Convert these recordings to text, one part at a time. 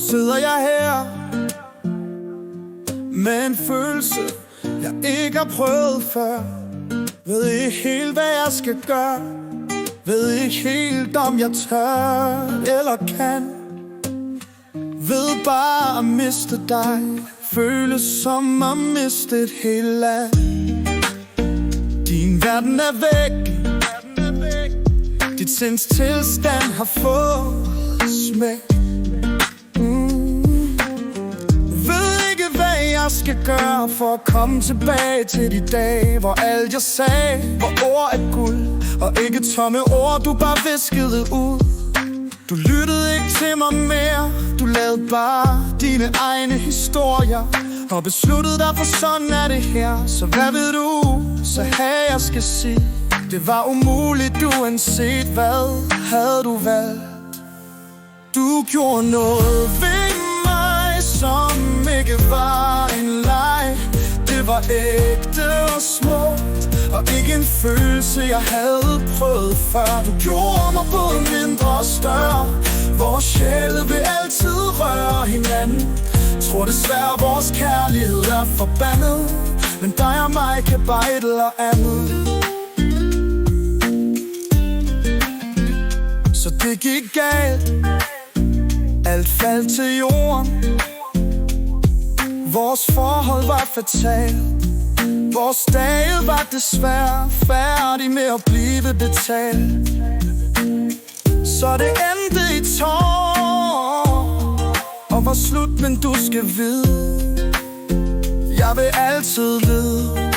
sidder jeg her med en følelse, jeg ikke har prøvet før. Ved ikke helt, hvad jeg skal gøre. Ved ikke helt, om jeg tør eller kan. Ved bare at miste dig føles som at miste et helt land. Din verden er væk. Dit sinds tilstand har fået smæk. Ved ikke, hvad jeg skal gøre for at komme tilbage til de dage, hvor alt jeg sagde var ord af guld, og ikke tomme ord, du bare viskede ud. Du lyttede ikke til mig mere. Du lavede bare dine egne historier og besluttede dig for, sådan er det her. Så hvad ved du, så havde jeg skal sige. Det var umuligt, uanset hvad havde du valgt. Du gjorde noget ved mig, som ikke var en leg. Det var ægte og smukt, og ikke en følelse, jeg havde prøvet før. Du gjorde mig både mindre og større. Vores sjæle vil altid røre hinanden. Tror desværre, vores kærlighed er forbandet, men dig og mig kan bare et eller andet. Så det gik galt. Alt faldt til jorden. Vores forhold var fatalt. Vores dage var desværre færdig med at blive betalt. Så det endte i tårer og var slut, men du skal vide, jeg vil altid lide.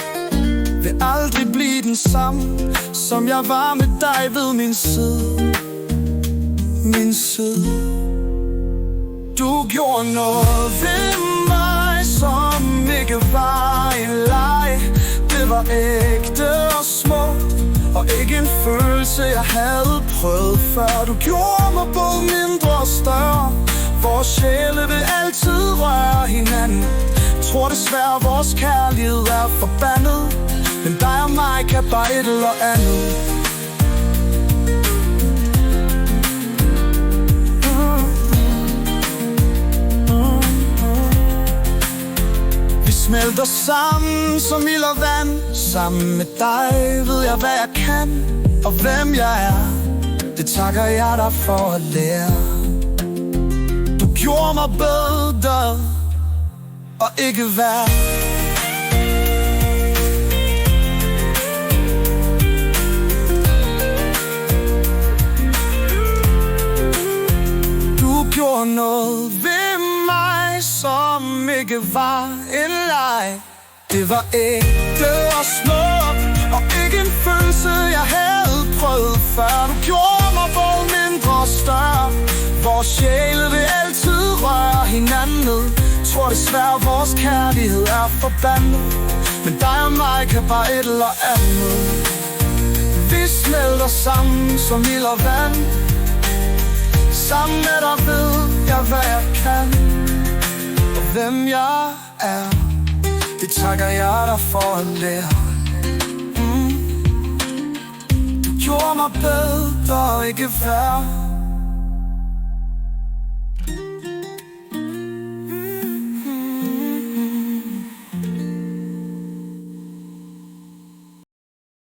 Vil aldrig blive den samme, som jeg var med dig ved min side. Min side. Du gjorde noget ved mig, som ikke var en leg. Det var ægte og smukt, og ikke en følelse, jeg havde prøvet før. Du gjorde mig både mindre og større. Vores sjæle vil altid røre hinanden. Tror desværre, vores kærlighed er forbandet, men dig og mig kan bare et eller andet. Smelter sammen som ild og vand. Sammen med dig ved jeg, hvad jeg kan og hvem jeg er. Det takker jeg dig for at lære. Du gjorde mig bedre og ikke værre. Du gjorde noget ved mig, som ikke var en leg. Det var ægte og smukt, og ikke en følelse, jeg havde prøvet før. Du gjorde mig både mindre og større. Vores sjæle vil altid røre hinanden. Tror desværre, vores kærlighed er forbandet, men dig og mig kan bare et eller andet. Vi smelter sammen som ild og vand. Sammen med dig ved jeg, hvad jeg kan og hvem jeg er. Det takker jeg dig for at lære. Du gjorde mig bedre og ikke værre.